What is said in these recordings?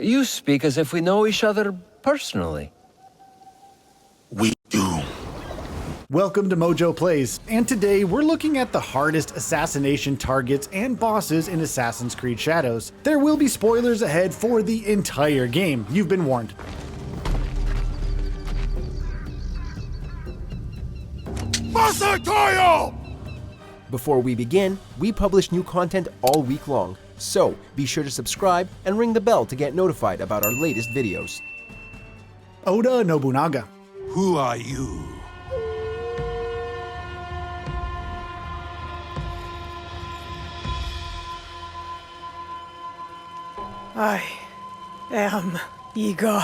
You speak as if we know each other personally. We do. Welcome to MojoPlays, and today we're looking at the hardest assassination targets and bosses in Assassin's Creed Shadows. There will be spoilers ahead for the entire game, you've been warned. Before we begin, we publish new content all week long, so be sure to subscribe and ring the bell to get notified about our latest videos. Oda Nobunaga. Who are you? I am eager.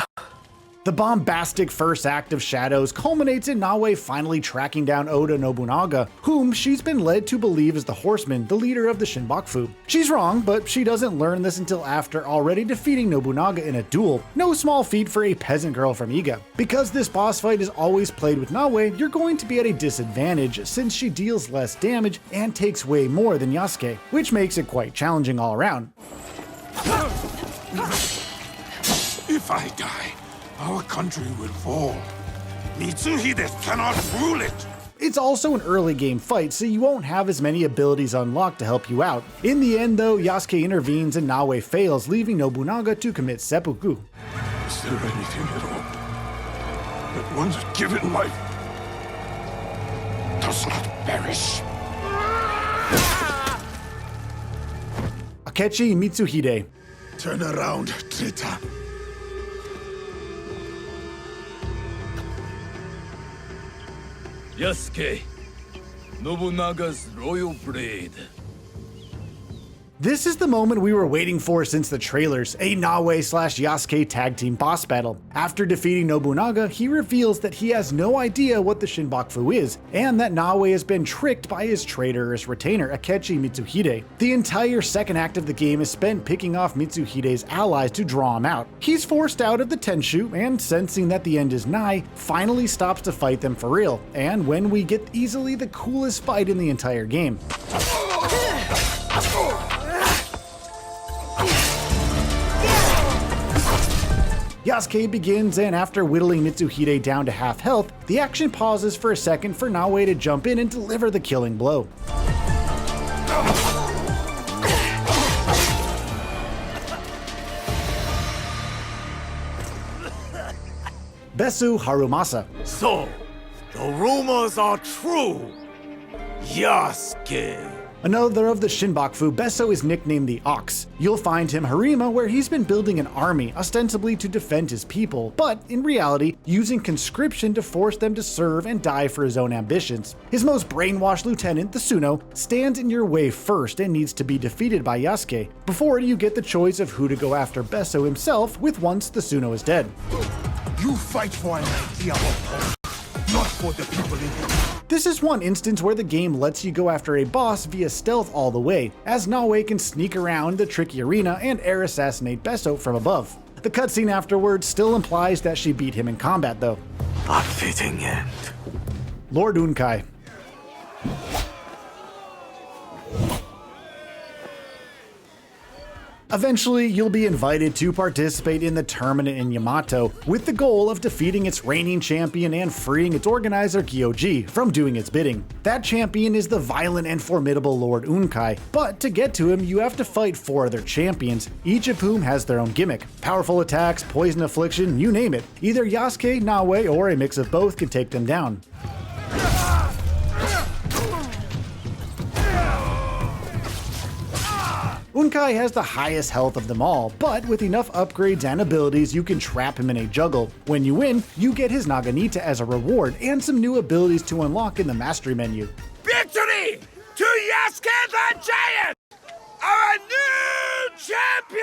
The bombastic first act of Shadows culminates in Naoe finally tracking down Oda Nobunaga, whom she's been led to believe is the Horseman, the leader of the Shinbaku. She's wrong, but she doesn't learn this until after already defeating Nobunaga in a duel. No small feat for a peasant girl from Iga. Because this boss fight is always played with Naoe, you're going to be at a disadvantage since she deals less damage and takes way more than Yasuke, which makes it quite challenging all around. If I die, our country will fall. Mitsuhide cannot rule it. It's also an early game fight, so you won't have as many abilities unlocked to help you out. In the end though, Yasuke intervenes and Naoe fails, leaving Nobunaga to commit seppuku. Is there anything at all that one's given life does not perish? Akechi Mitsuhide. Turn around, traitor. Yasuke, Nobunaga's royal blade. This is the moment we were waiting for since the trailers, a Naoe/Yasuke tag team boss battle. After defeating Nobunaga, he reveals that he has no idea what the Shinbaku is, and that Naoe has been tricked by his traitorous retainer, Akechi Mitsuhide. The entire second act of the game is spent picking off Mitsuhide's allies to draw him out. He's forced out of the Tenshu, and sensing that the end is nigh, finally stops to fight them for real, and when we get easily the coolest fight in the entire game. Yasuke begins, and after whittling Mitsuhide down to half health, the action pauses for a second for Naoe to jump in and deliver the killing blow. Bessho Harumasa. So, the rumors are true. Yasuke. Another of the Shinbaku, Bessho is nicknamed the Ox. You'll find him Harima, where he's been building an army, ostensibly to defend his people, but in reality, using conscription to force them to serve and die for his own ambitions. His most brainwashed lieutenant, the Suno, stands in your way first and needs to be defeated by Yasuke, before you get the choice of who to go after Bessho himself with once the Suno is dead. You fight for an idea of hope, not for the people in it. This is one instance where the game lets you go after a boss via stealth all the way, as Naoe can sneak around the tricky arena and air assassinate Bessho from above. The cutscene afterwards still implies that she beat him in combat though. A fitting end. Lord Unkai. Eventually, you'll be invited to participate in the tournament in Yamato, with the goal of defeating its reigning champion and freeing its organizer Gyoji from doing its bidding. That champion is the violent and formidable Lord Unkai, but to get to him you have to fight 4 other champions, each of whom has their own gimmick. Powerful attacks, poison affliction, you name it. Either Yasuke, Naoe, or a mix of both can take them down. Unkai has the highest health of them all, but with enough upgrades and abilities you can trap him in a juggle. When you win, you get his Naginata as a reward and some new abilities to unlock in the mastery menu. Victory to Yasuke the Giant, our new champion!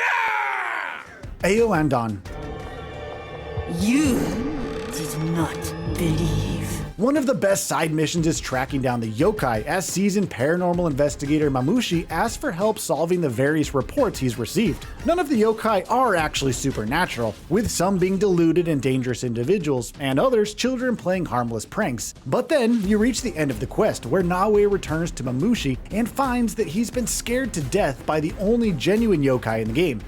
Ao Andon. You did not believe. One of the best side missions is tracking down the yokai, as seasoned paranormal investigator Mamushi asks for help solving the various reports he's received. None of the yokai are actually supernatural, with some being deluded and dangerous individuals, and others children playing harmless pranks. But then you reach the end of the quest, where Naoe returns to Mamushi and finds that he's been scared to death by the only genuine yokai in the game.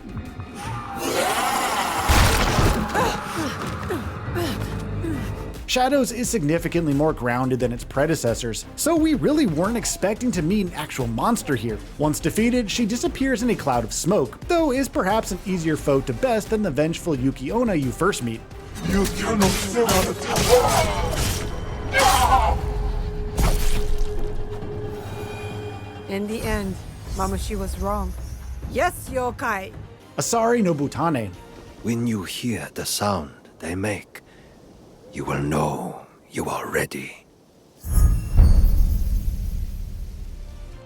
Shadows is significantly more grounded than its predecessors, so we really weren't expecting to meet an actual monster here. Once defeated, she disappears in a cloud of smoke, though is perhaps an easier foe to best than the vengeful Yuki Onna you first meet. You cannot sever the In the end, Mamushi was wrong. Yes, yokai! Asari Nobutane. When you hear the sound they make, you will know you are ready.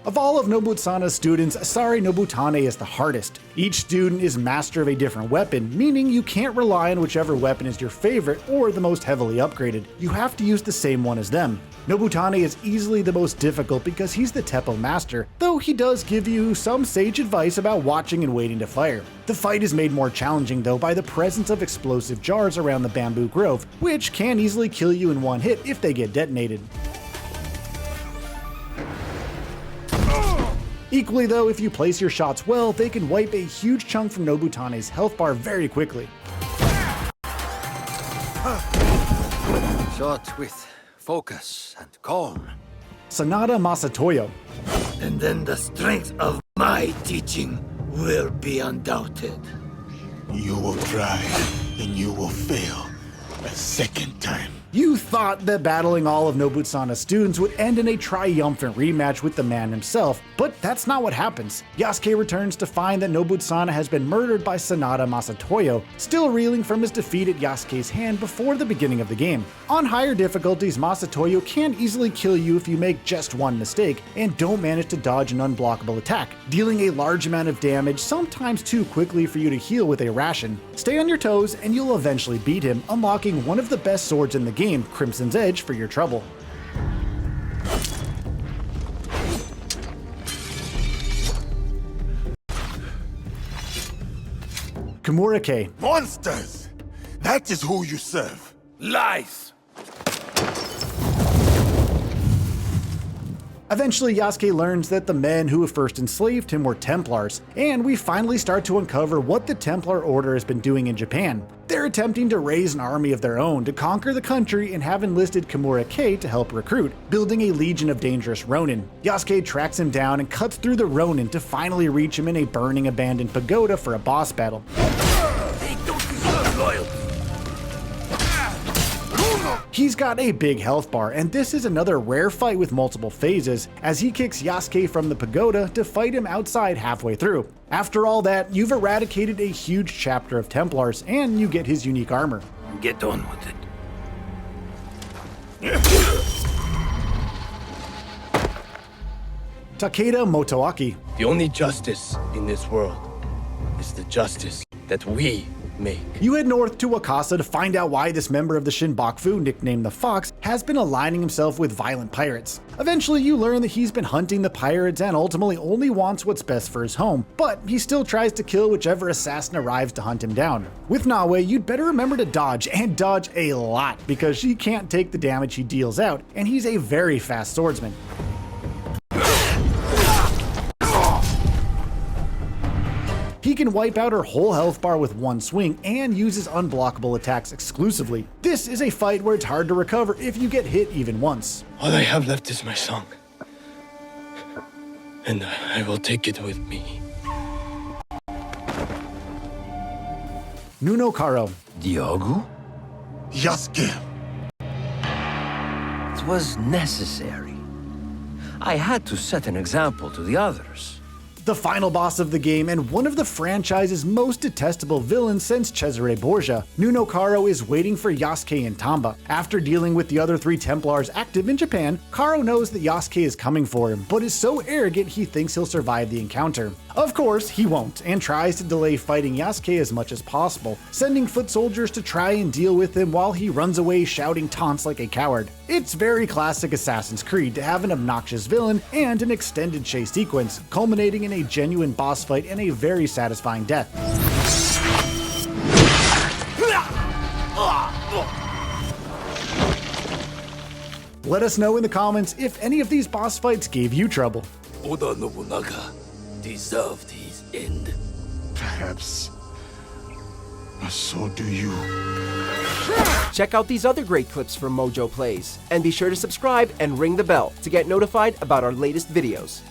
Of all of Nobutsana's students, Asari Nobutane is the hardest. Each student is master of a different weapon, meaning you can't rely on whichever weapon is your favorite or the most heavily upgraded. You have to use the same one as them. Nobutane is easily the most difficult because he's the Teppo master, though he does give you some sage advice about watching and waiting to fire. The fight is made more challenging though by the presence of explosive jars around the bamboo grove, which can easily kill you in one hit if they get detonated. Equally though, if you place your shots well, they can wipe a huge chunk from Nobutane's health bar very quickly. Shot with focus and calm. Sanada Masatoyo. And then the strength of my teaching will be undoubted. You will try, and you will fail a second time. You thought that battling all of Nobutsana's students would end in a triumphant rematch with the man himself, but that's not what happens. Yasuke returns to find that Nobutsana has been murdered by Sanada Masatoyo, still reeling from his defeat at Yasuke's hand before the beginning of the game. On higher difficulties, Masatoyo can easily kill you if you make just one mistake and don't manage to dodge an unblockable attack, dealing a large amount of damage, sometimes too quickly for you to heal with a ration. Stay on your toes and you'll eventually beat him, unlocking one of the best swords in the game, Crimson's Edge, for your trouble. Kimura Kei. Monsters! That is who you serve. Lies! Eventually, Yasuke learns that the men who first enslaved him were Templars, and we finally start to uncover what the Templar Order has been doing in Japan. They're attempting to raise an army of their own to conquer the country and have enlisted Kimura Kei to help recruit, building a legion of dangerous Ronin. Yasuke tracks him down and cuts through the Ronin to finally reach him in a burning abandoned pagoda for a boss battle. They don't deserve loyalty! He's got a big health bar, and this is another rare fight with multiple phases, as he kicks Yasuke from the pagoda to fight him outside halfway through. After all that, you've eradicated a huge chapter of Templars, and you get his unique armor. Get on with it. Takeda Motoaki. The only justice in this world is the justice that we make. You head north to Wakasa to find out why this member of the Shinbakufu, nicknamed the Fox, has been aligning himself with violent pirates. Eventually, you learn that he's been hunting the pirates and ultimately only wants what's best for his home, but he still tries to kill whichever assassin arrives to hunt him down. With Naoe, you'd better remember to dodge, and dodge a lot, because she can't take the damage he deals out, and he's a very fast swordsman. He can wipe out her whole health bar with one swing and uses unblockable attacks exclusively. This is a fight where it's hard to recover if you get hit even once. All I have left is my song. And I will take it with me. Nuno Karo. Diogo? Yasuke. It was necessary. I had to set an example to the others. The final boss of the game and one of the franchise's most detestable villains since Cesare Borgia, Nuno Karo is waiting for Yasuke in Tamba. After dealing with the other 3 Templars active in Japan, Karo knows that Yasuke is coming for him, but is so arrogant he thinks he'll survive the encounter. Of course, he won't, and tries to delay fighting Yasuke as much as possible, sending foot soldiers to try and deal with him while he runs away shouting taunts like a coward. It's very classic Assassin's Creed to have an obnoxious villain and an extended chase sequence, culminating in a genuine boss fight and a very satisfying death. Let us know in the comments if any of these boss fights gave you trouble. Oda Nobunaga deserved his end. Perhaps. So do you. Check out these other great clips from MojoPlays, and be sure to subscribe and ring the bell to get notified about our latest videos.